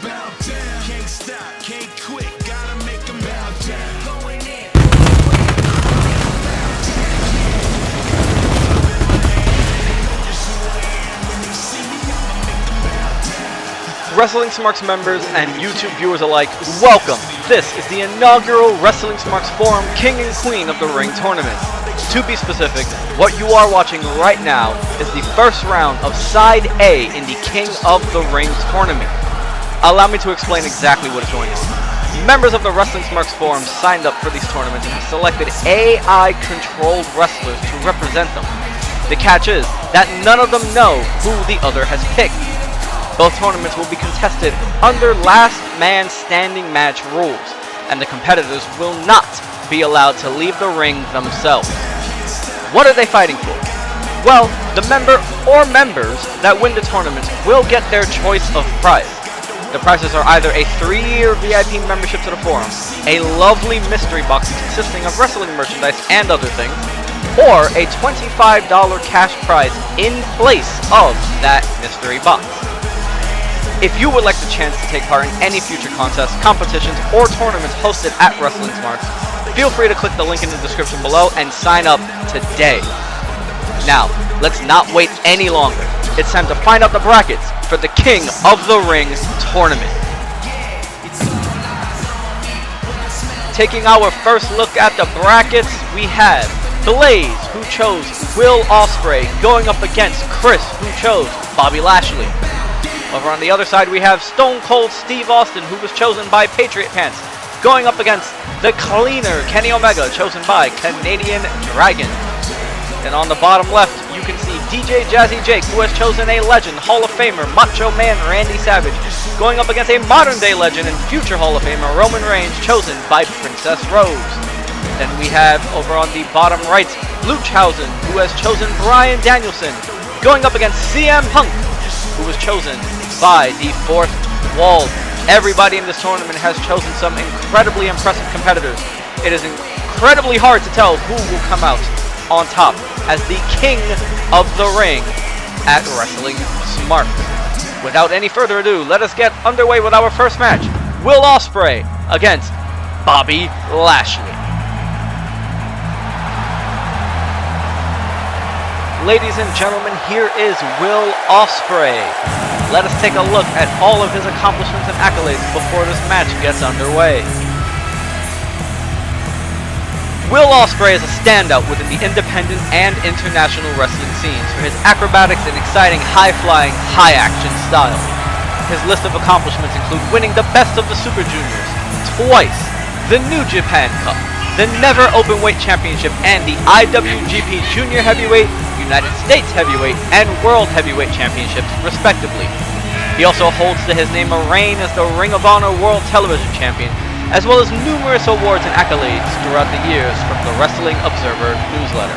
Bow down. Can't stop, can't quit, gotta make them bow down. Going in. WrestlingSmarks members and YouTube viewers alike, welcome! This is the inaugural WrestlingSmarks Forum King and Queen of the Ring tournament. To be specific, what you are watching right now is the first round of Side A in the King of the Ring tournament. Allow me to explain exactly what is going on. Members of the WrestlingSmarks Forum signed up for these tournaments and have selected AI-controlled wrestlers to represent them. The catch is that none of them know who the other has picked. Both tournaments will be contested under last man standing match rules, and the competitors will not be allowed to leave the ring themselves. What are they fighting for? Well, the member or members that win the tournament will get their choice of prize. The prizes are either a 3-year VIP membership to the forum, a lovely mystery box consisting of wrestling merchandise and other things, or a $25 cash prize in place of that mystery box. If you would like the chance to take part in any future contests, competitions, or tournaments hosted at WrestlingSmarks, feel free to click the link in the description below and sign up today. Now, let's not wait any longer. It's time to find out the brackets for the King of the Ring tournament. Taking our first look at the brackets, we have Blaze, who chose Will Ospreay, going up against Chris, who chose Bobby Lashley. Over on the other side, we have Stone Cold Steve Austin, who was chosen by Patriot Pants, going up against the Cleaner, Kenny Omega, chosen by Canadian Dragon. And on the bottom left, you can see DJ Jazzy Jake, who has chosen a legend, Hall of Famer, Macho Man Randy Savage, going up against a modern-day legend and future Hall of Famer, Roman Reigns, chosen by Princess Rose. Then we have, over on the bottom right, Luchhausen, who has chosen Bryan Danielson, going up against CM Punk, who was chosen by the Fourth Wall. Everybody in this tournament has chosen some incredibly impressive competitors. It is incredibly hard to tell who will come out on top as the King of the Ring at WrestlingSmarks. Without any further ado, let us get underway with our first match. Will Ospreay against Bobby Lashley. Ladies and gentlemen, here is Will Ospreay. Let us take a look at all of his accomplishments and accolades before this match gets underway. Will Ospreay is a standout within the independent and international wrestling scenes for his acrobatics and exciting high-flying, high-action style. His list of accomplishments include winning the Best of the Super Juniors twice, the New Japan Cup, the Never Openweight Championship, and the IWGP Junior Heavyweight, United States Heavyweight, and World Heavyweight Championships, respectively. He also holds to his name a reign as the Ring of Honor World Television Champion, as well as numerous awards and accolades throughout the years from the Wrestling Observer newsletter.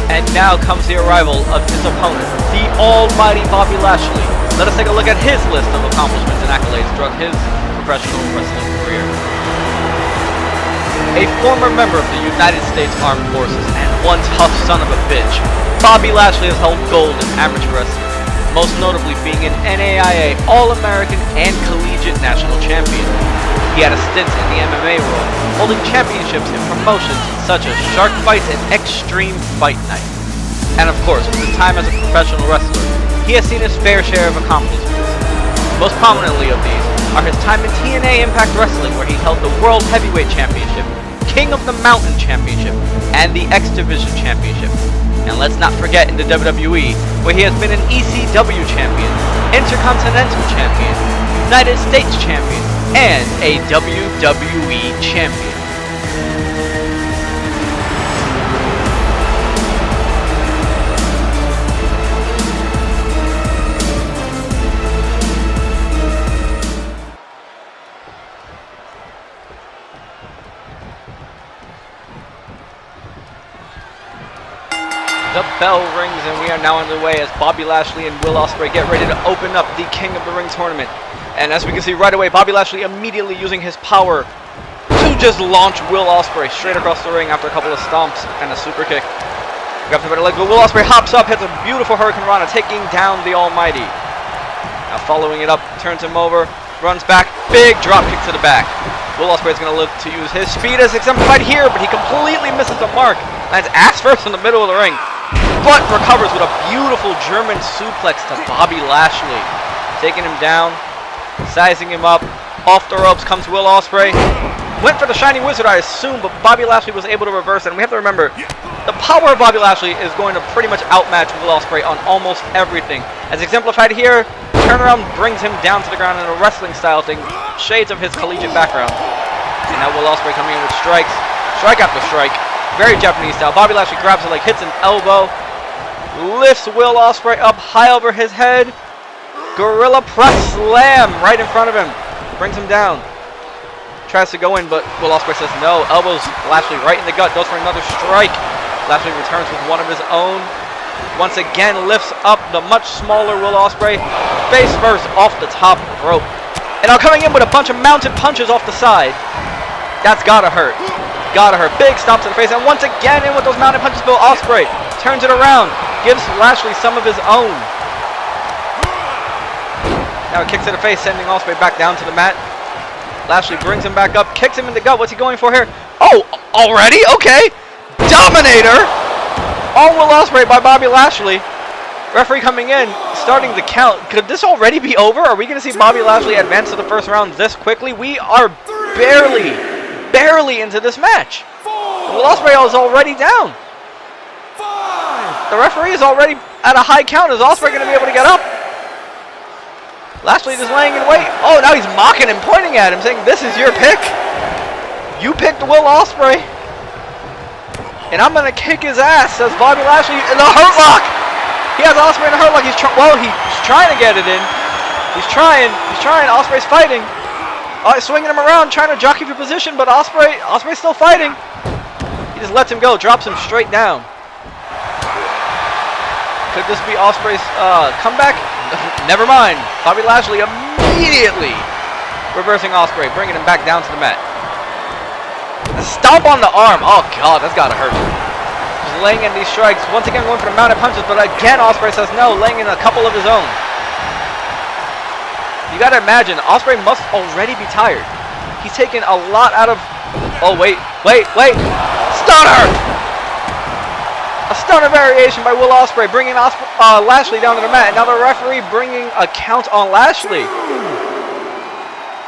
And now comes the arrival of his opponent, the almighty Bobby Lashley. Let us take a look at his list of accomplishments and accolades throughout his professional wrestling career. A former member of the United States Armed Forces and one tough son of a bitch, Bobby Lashley has held gold in amateur wrestling, most notably being an NAIA All-American and Collegiate National Champion. He had a stint in the MMA world, holding championships in promotions such as Shark Fight and Extreme Fight Night. And of course, with his time as a professional wrestler, he has seen his fair share of accomplishments. Most prominently of these are his time in TNA Impact Wrestling, where he held the World Heavyweight Championship, King of the Mountain Championship, and the X Division Championship. And let's not forget in the WWE, where he has been an ECW champion, Intercontinental champion, United States champion, and a WWE champion. The bell rings and we are now underway as Bobby Lashley and Will Ospreay get ready to open up the King of the Ring tournament. And as we can see right away, Bobby Lashley immediately using his power to just launch Will Ospreay straight across the ring after a couple of stomps and a super kick. Grabs the better leg, but Will Ospreay hops up, hits a beautiful Hurricane Rana, taking down the Almighty. Now following it up, turns him over, runs back, big drop kick to the back. Will Ospreay is going to look to use his speed as exemplified here, but he completely misses the mark. Lands ass first in the middle of the ring, but recovers with a beautiful German suplex to Bobby Lashley. Taking him down, sizing him up. Off the ropes comes Will Ospreay. Went for the Shining Wizard, I assume, but Bobby Lashley was able to reverse it. And we have to remember, the power of Bobby Lashley is going to pretty much outmatch Will Ospreay on almost everything. As exemplified here, turnaround brings him down to the ground in a wrestling style thing, shades of his collegiate background. And now Will Ospreay coming in with strikes, strike after strike. Very Japanese style. Bobby Lashley grabs it like hits an elbow. Lifts Will Ospreay up high over his head. Gorilla press slam right in front of him. Brings him down. Tries to go in, but Will Ospreay says no. Elbows Lashley right in the gut. Goes for another strike. Lashley returns with one of his own. Once again lifts up the much smaller Will Ospreay. Face first off the top rope. And now coming in with a bunch of mounted punches off the side. That's gotta hurt. Gotta hurt. Big stomp to the face. And once again in with those mounted punches, Will Ospreay turns it around. Gives Lashley some of his own. Now a kick to the face, sending Ospreay back down to the mat. Lashley brings him back up, kicks him in the gut. What's he going for here? Oh, already? Okay. Dominator on Will Ospreay by Bobby Lashley. Referee coming in, starting the count. Could this already be over? Are we going to see Bobby Lashley advance to the first round this quickly? We are barely into this match. Will Ospreay is already down. The referee is already at a high count. Is Ospreay going to be able to get up? Lashley just laying in wait. Oh, now he's mocking him, pointing at him, saying, "This is your pick. You picked Will Ospreay, and I'm gonna kick his ass." Says Bobby Lashley in the Hurt Lock. He has Ospreay in the Hurt Lock. He's trying to get it in. He's trying. Ospreay's fighting. Swinging him around, trying to jockey for position, but Ospreay's still fighting. He just lets him go, drops him straight down. Could this be Ospreay's comeback? Never mind. Bobby Lashley immediately reversing Ospreay, bringing him back down to the mat. A stomp on the arm. Oh God, that's gotta hurt. Just laying in these strikes. Once again going for the mounted punches, but again Ospreay says no, laying in a couple of his own. You gotta imagine, Ospreay must already be tired. He's taken a lot out of... Oh, wait. Stunner! A stunner variation by Will Ospreay, bringing Lashley down to the mat. And now the referee bringing a count on Lashley.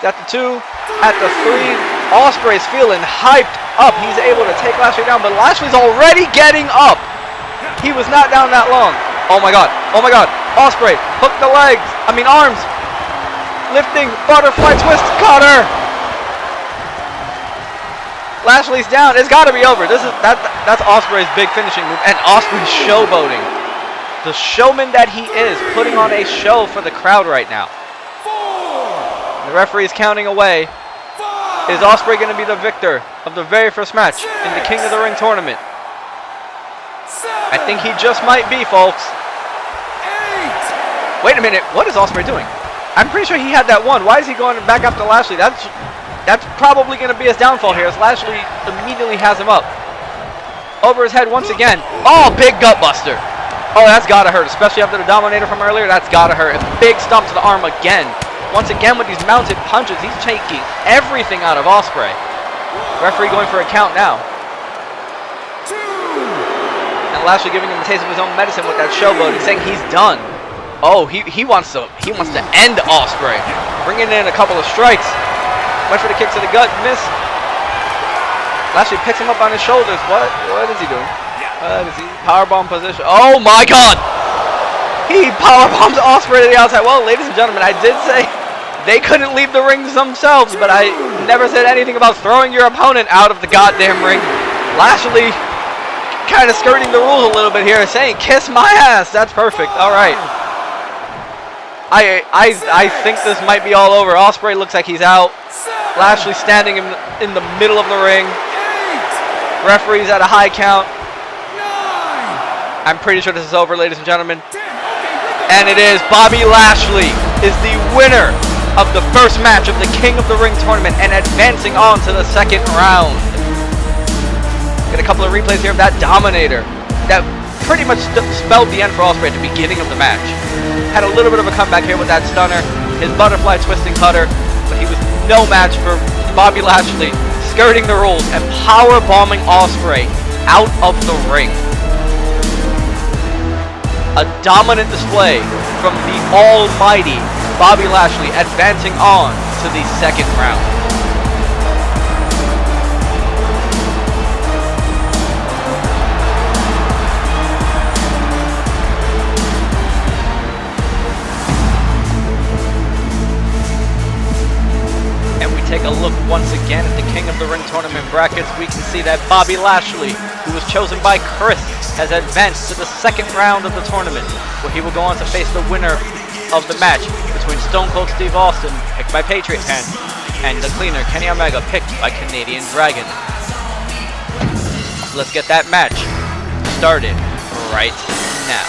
At the 2, at the 3, Ospreay's feeling hyped up. He's able to take Lashley down, but Lashley's already getting up. He was not down that long. Oh my God. Ospreay, hook the legs. Arms. Lifting, butterfly twist, cutter. Lashley's down. It's got to be over. That's Ospreay's big finishing move, and Ospreay's showboating. The showman that he is, putting on a show for the crowd right now. The referee is counting away. Is Ospreay going to be the victor of the very first match in the King of the Ring tournament? I think he just might be, folks. Wait a minute. What is Ospreay doing? I'm pretty sure he had that one. Why is he going back up to Lashley? That's probably going to be his downfall here, as Lashley immediately has him up. Over his head once again. Oh, big gut buster. Oh, that's got to hurt, especially after the Dominator from earlier. That's got to hurt. A big stomp to the arm again. Once again with these mounted punches, he's taking everything out of Ospreay. Referee going for a count now. And Lashley giving him a taste of his own medicine with that showboat. He's saying he's done. Oh, he wants to end Ospreay. Bringing in a couple of strikes. Went for the kick to the gut, missed. Lashley picks him up on his shoulders. What is he doing? Powerbomb position. Oh my God! He powerbombs Ospreay to the outside. Well, ladies and gentlemen, I did say they couldn't leave the rings themselves, but I never said anything about throwing your opponent out of the goddamn ring. Lashley kind of skirting the rules a little bit here, saying, "Kiss my ass." That's perfect. All right. I think this might be all over. Ospreay looks like he's out. Lashley standing in the middle of the ring. Referee's at a high count. I'm pretty sure this is over, ladies and gentlemen. And it is. Bobby Lashley is the winner of the first match of the King of the Ring tournament and advancing on to the second round. Get a couple of replays here of that Dominator that pretty much spelled the end for Ospreay at the beginning of the match. Had a little bit of a comeback here with that stunner, his butterfly twisting cutter, but he was no match for Bobby Lashley, skirting the rules and power bombing Ospreay out of the ring. A dominant display from the almighty Bobby Lashley, advancing on to the second round. And we take a look once again at the King of the Ring tournament brackets. We can see that Bobby Lashley, who was chosen by Chris, has advanced to the second round of the tournament, where he will go on to face the winner of the match between Stone Cold Steve Austin, picked by Patriot Fan, and the Cleaner Kenny Omega, picked by Canadian Dragon. Let's get that match started right now.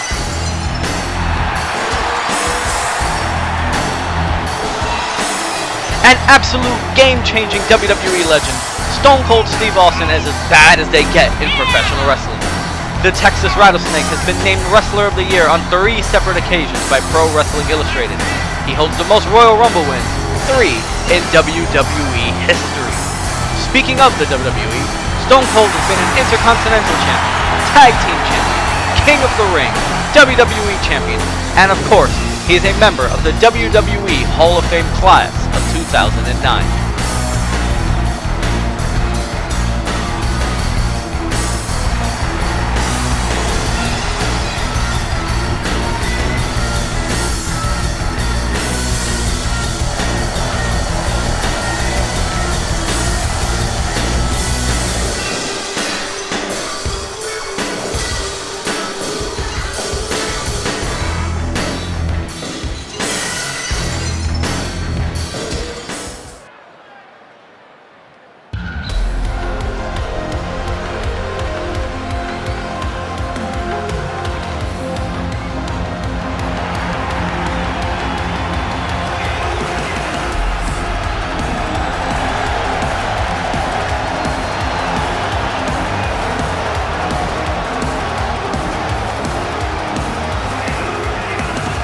An absolute game-changing WWE legend, Stone Cold Steve Austin is as bad as they get in professional wrestling. The Texas Rattlesnake has been named Wrestler of the Year on 3 separate occasions by Pro Wrestling Illustrated. He holds the most Royal Rumble wins, 3 in WWE history. Speaking of the WWE, Stone Cold has been an Intercontinental Champion, Tag Team Champion, King of the Ring, WWE Champion, and of course, he is a member of the WWE Hall of Fame class of 2009.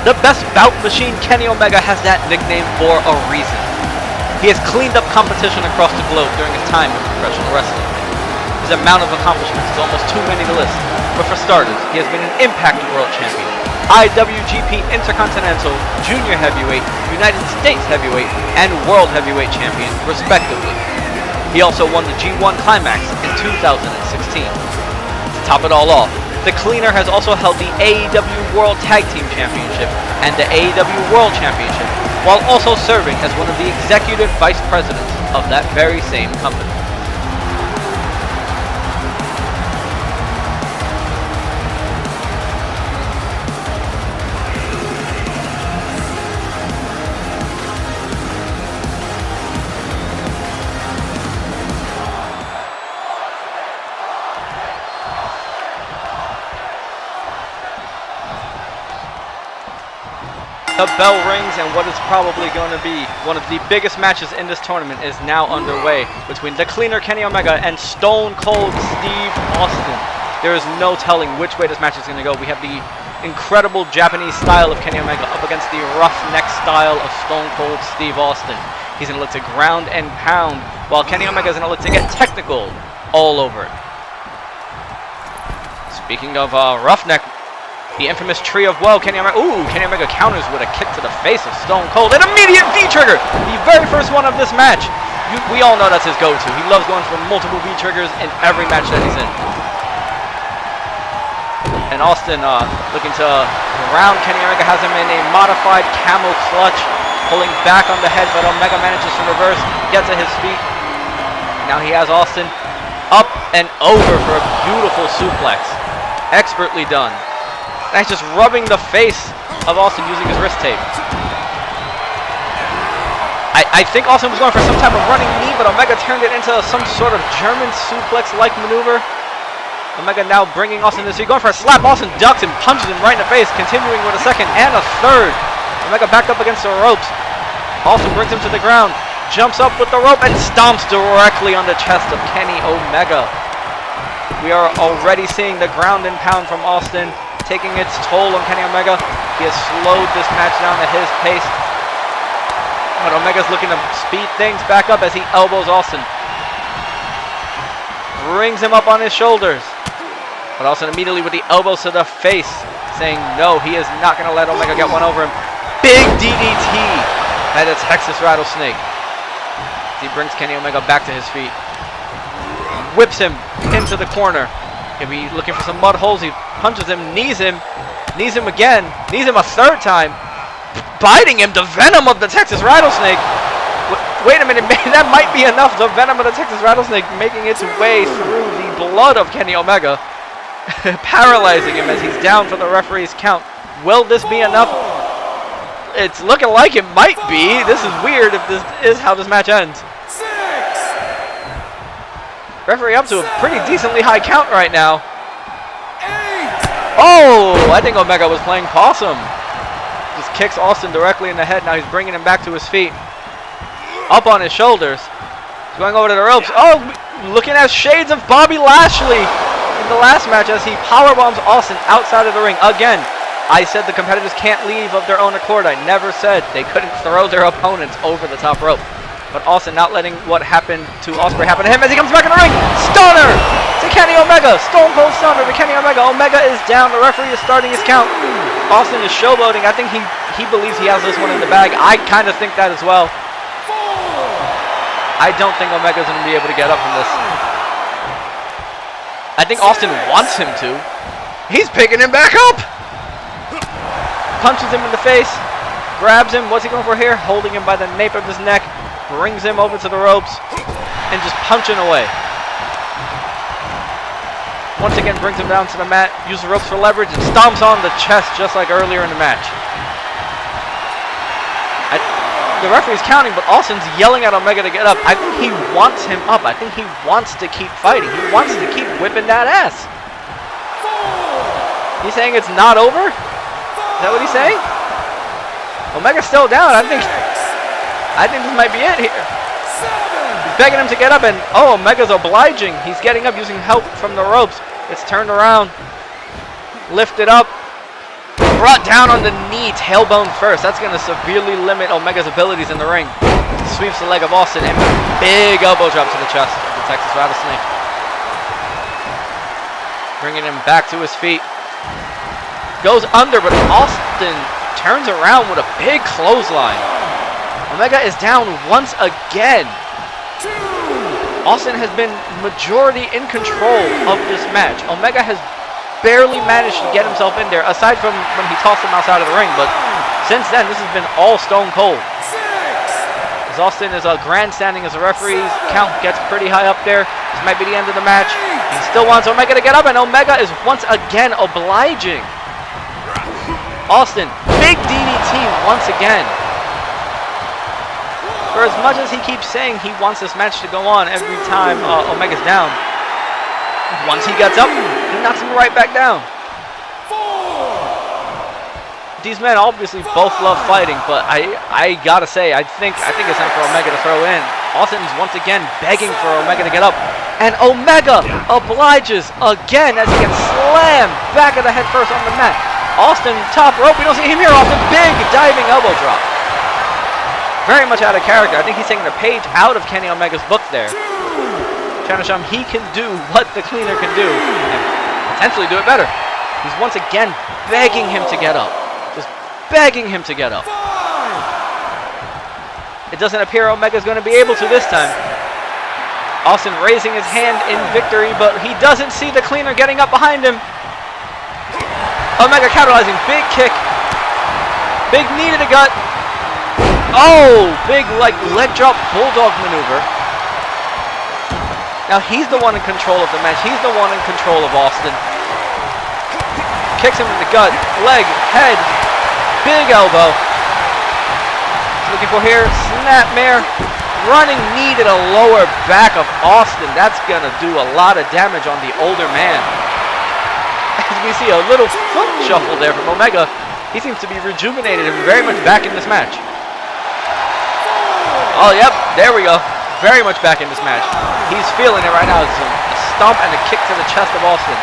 The best bout machine, Kenny Omega, has that nickname for a reason. He has cleaned up competition across the globe during his time in professional wrestling. His amount of accomplishments is almost too many to list, but for starters, he has been an Impact World Champion, IWGP Intercontinental, Junior Heavyweight, United States Heavyweight, and World Heavyweight Champion, respectively. He also won the G1 Climax in 2016. To top it all off, the Cleaner has also held the AEW World Tag Team Championship and the AEW World Championship, while also serving as one of the executive vice presidents of that very same company. The bell rings, and what is probably going to be one of the biggest matches in this tournament is now underway between the Cleaner Kenny Omega and Stone Cold Steve Austin. There is no telling which way this match is going to go. We have the incredible Japanese style of Kenny Omega up against the roughneck style of Stone Cold Steve Austin. He's going to look to ground and pound, while Kenny Omega is going to look to get technical all over it. Speaking of roughneck, the infamous Tree of Woe, Kenny Omega. Ooh, Kenny Omega counters with a kick to the face of Stone Cold. An immediate V-trigger! The very first one of this match. We all know that's his go-to. He loves going for multiple V-triggers in every match that he's in. And Austin looking to ground Kenny Omega, has him in a modified camel clutch, pulling back on the head, but Omega manages to reverse, gets to his feet. Now he has Austin up and over for a beautiful suplex. Expertly done. And he's just rubbing the face of Austin using his wrist tape. I think Austin was going for some type of running knee, but Omega turned it into some sort of German suplex-like maneuver. Omega now bringing Austin to his feet, going for a slap. Austin ducks and punches him right in the face, continuing with a second and a third. Omega back up against the ropes. Austin brings him to the ground, jumps up with the rope, and stomps directly on the chest of Kenny Omega. We are already seeing the ground and pound from Austin, taking its toll on Kenny Omega. He has slowed this match down at his pace. But Omega's looking to speed things back up as he elbows Austin. Brings him up on his shoulders. But Austin immediately with the elbows to the face, saying no, he is not going to let Omega get one over him. Big DDT by the Texas Rattlesnake. He brings Kenny Omega back to his feet. Whips him into the corner. He'll be looking for some mud holes. He punches him, knees him again, knees him a third time. Biting him, the venom of the Texas Rattlesnake. Wait a minute, that might be enough. The venom of the Texas Rattlesnake making its way through the blood of Kenny Omega, paralyzing him as he's down for the referee's count. Will this be enough? It's looking like it might be. This is weird if this is how this match ends. Referee up to a pretty decently high count right now. Oh, I think Omega was playing possum. Just kicks Austin directly in the head. Now he's bringing him back to his feet. Up on his shoulders. He's going over to the ropes. Oh, looking at shades of Bobby Lashley in the last match as he powerbombs Austin outside of the ring. Again, I said the competitors can't leave of their own accord. I never said they couldn't throw their opponents over the top rope. But Austin not letting what happened to Ospreay happen to him as he comes back in the ring. Stunner to Kenny Omega. Stone Cold Stunner to Kenny Omega. Omega is down. The referee is starting his count. Austin is showboating. I think he believes he has this one in the bag. I kind of think that as well. I don't think Omega's going to be able to get up from this. I think Austin wants him to. He's picking him back up. Punches him in the face. Grabs him. What's he going for here? Holding him by the nape of his neck. Brings him over to the ropes. And just punching away. Once again brings him down to the mat. Uses the ropes for leverage. And stomps on the chest just like earlier in the match. The referee's counting, but Austin's yelling at Omega to get up. I think he wants him up. I think he wants to keep fighting. He wants to keep whipping that ass. He's saying it's not over? Is that what he's saying? Omega's still down. I think this might be it here. He's begging him to get up, and oh, Omega's obliging. He's getting up using help from the ropes. It's turned around. Lifted up. Brought down on the knee, tailbone first. That's going to severely limit Omega's abilities in the ring. Sweeps the leg of Austin and big elbow drop to the chest of the Texas Rattlesnake. Bringing him back to his feet. Goes under, but Austin turns around with a big clothesline. Omega is down once again. Austin has been majority in control of this match. Omega has barely managed to get himself in there, aside from when he tossed him outside of the ring, but since then, this has been all Stone Cold. As Austin is grandstanding as a referee's count gets pretty high up there. This might be the end of the match. He still wants Omega to get up, and Omega is once again obliging. Austin, big DDT once again. For as much as he keeps saying he wants this match to go on every time Omega's down, once he gets up, he knocks him right back down. These men obviously both love fighting, but I gotta say, I think it's time for Omega to throw in. Austin's once again begging for Omega to get up, and Omega obliges again as he gets slammed back of the head first on the mat. Austin top rope. We don't see him here. Austin big diving elbow drop. Very much out of character. I think he's taking a page out of Kenny Omega's book there. Trying to show him he can do what the cleaner can do and potentially do it better. He's once again begging him to get up. Just begging him to get up. It doesn't appear Omega's going to be able to this time. Austin raising his hand in victory, but he doesn't see the cleaner getting up behind him. Omega capitalizing, big kick. Big knee to the gut. Oh, big leg drop bulldog maneuver. Now he's the one in control of the match. He's the one in control of Austin. Kicks him in the gut, leg, head, big elbow. Looking for here, snapmare. Running knee to the lower back of Austin. That's gonna do a lot of damage on the older man. As we see a little foot shuffle there from Omega. He seems to be rejuvenated and very much back in this match. Oh, yep, there we go. Very much back in this match. He's feeling it right now. It's a stomp and a kick to the chest of Austin.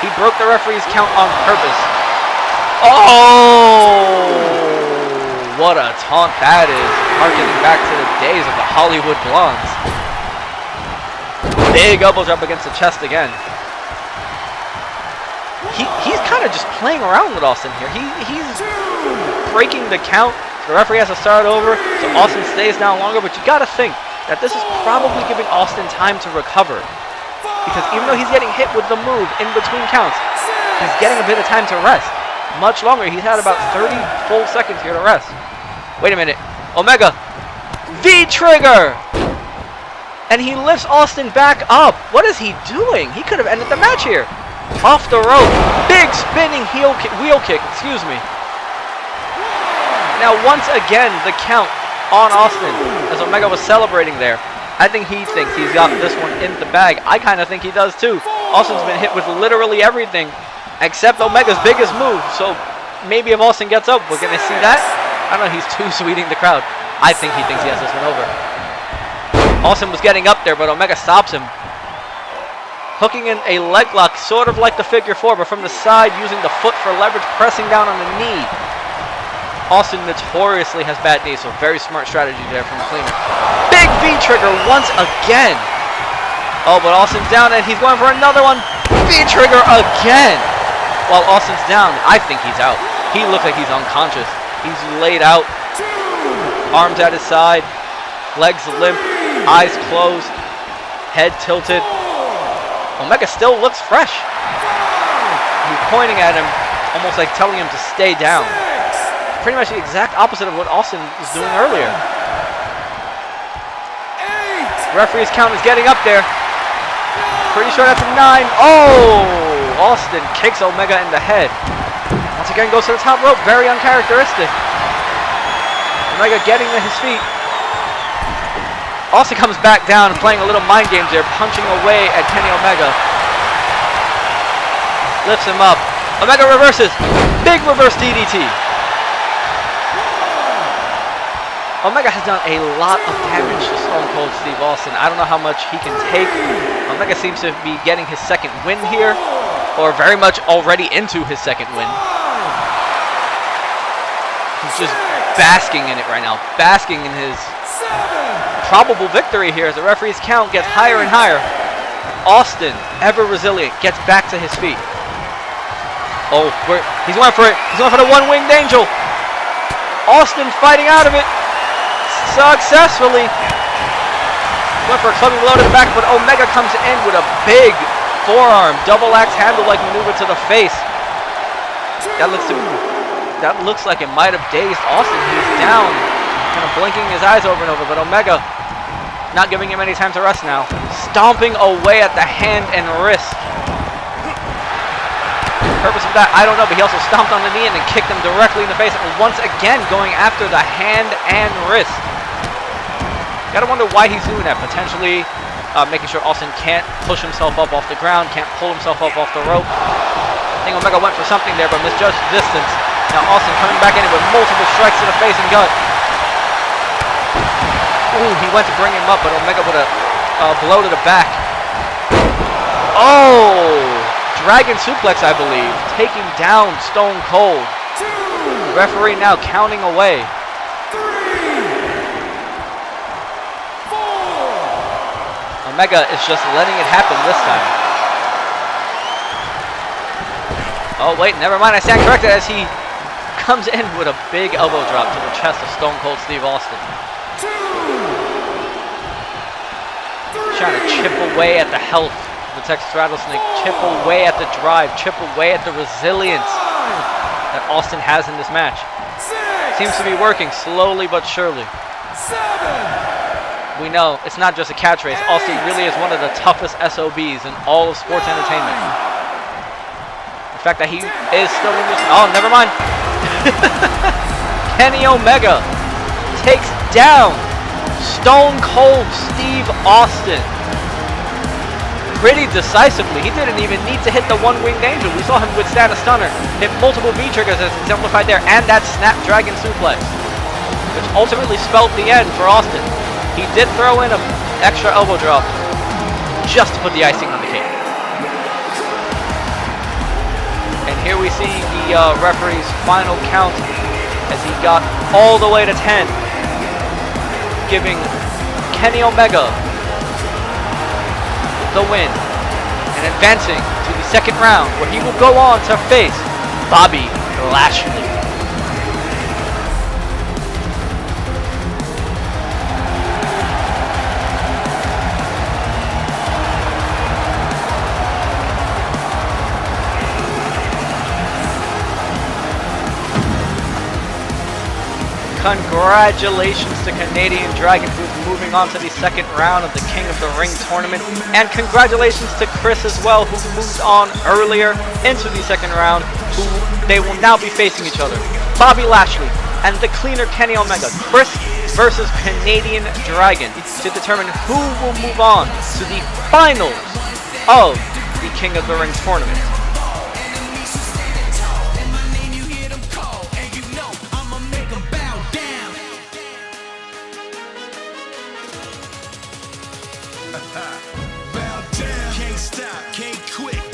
He broke the referee's count on purpose. Oh, what a taunt that is. Harkening back to the days of the Hollywood Blondes. Big elbow drop against the chest again. He's kind of just playing around with Austin here. He's breaking the count. The referee has to start over, so Austin stays down longer. But you got to think that this is probably giving Austin time to recover. Because even though he's getting hit with the move in between counts, he's getting a bit of time to rest. Much longer. He's had about 30 full seconds here to rest. Wait a minute. Omega. V-trigger! And he lifts Austin back up. What is he doing? He could have ended the match here. Off the rope. Big spinning wheel kick. Excuse me. Now once again, the count on Austin as Omega was celebrating there. I think he thinks he's got this one in the bag. I kind of think he does too. Austin's been hit with literally everything except Omega's biggest move. So maybe if Austin gets up, we're going to see that. I don't know, he's too sweeting the crowd. I think he thinks he has this one over. Austin was getting up there, but Omega stops him. Hooking in a leg lock, sort of like the figure four, but from the side, using the foot for leverage, pressing down on the knee. Austin notoriously has bad knees, so very smart strategy there from Cleaner. Big V-trigger once again. Oh, but Austin's down, and he's going for another one. V-trigger again. While Austin's down, I think he's out. He looks like he's unconscious. He's laid out. Arms at his side. Legs limp. Eyes closed. Head tilted. Omega still looks fresh. He's pointing at him, almost like telling him to stay down. Pretty much the exact opposite of what Austin was doing earlier. Referee's count is getting up there. Pretty sure that's a 9. Oh! Austin kicks Omega in the head. Once again goes to the top rope. Very uncharacteristic. Omega getting to his feet. Austin comes back down, playing a little mind games there, punching away at Kenny Omega. Lifts him up. Omega reverses. Big reverse DDT. Omega has done a lot of damage to Stone Cold Steve Austin. I don't know how much he can take. Omega seems to be getting his second win here, or very much already into his second win. He's just basking in it right now, basking in his probable victory here as the referee's count gets higher and higher. Austin, ever resilient, gets back to his feet. Oh, he's going for it. He's going for the one-winged angel. Austin fighting out of it successfully. Went for a clubbing blow to the back, but Omega comes in with a big forearm, double axe handle-like maneuver to the face. That looks like it might have dazed Austin. He's down, kind of blinking his eyes over and over, but Omega not giving him any time to rest now. Stomping away at the hand and wrist. The purpose of that, I don't know, but he also stomped on the knee and then kicked him directly in the face. And once again, going after the hand and wrist. Gotta wonder why he's doing that. Potentially making sure Austin can't push himself up off the ground, can't pull himself up off the rope. I think Omega went for something there, but misjudged distance. Now Austin coming back in with multiple strikes to the face and gut. Ooh, he went to bring him up, but Omega with a blow to the back. Oh! Dragon suplex, I believe. Taking down Stone Cold. Referee now counting away. 3, 4. Omega is just letting it happen this time. Oh, wait, never mind. I stand corrected as he comes in with a big elbow drop to the chest of Stone Cold Steve Austin. Trying to chip away at the health of the Texas Rattlesnake, chip away at the drive, chip away at the resilience that Austin has in this match. Seems to be working slowly but surely. We know it's not just a catchphrase. Austin really is one of the toughest SOBs in all of sports entertainment. The fact that he is still in this... Oh, never mind. Kenny Omega takes down Stone Cold Steve Austin pretty decisively. He didn't even need to hit the one-winged angel. We saw him withstand a stunner, hit multiple V-triggers as exemplified there, and that Snapdragon suplex, which ultimately spelled the end for Austin. He did throw in an extra elbow drop just to put the icing on the cake. And here we see the referee's final count as he got all the way to 10, giving Kenny Omega the win and advancing to the second round, where he will go on to face Bobby Lashley. Congratulations to Canadian Dragon, who's moving on to the second round of the King of the Ring tournament. And congratulations to Chris as well, who moved on earlier into the second round, who they will now be facing each other. Bobby Lashley and the cleaner Kenny Omega. Chris versus Canadian Dragon to determine who will move on to the finals of the King of the Ring tournament. Bow down, can't stop, can't quit.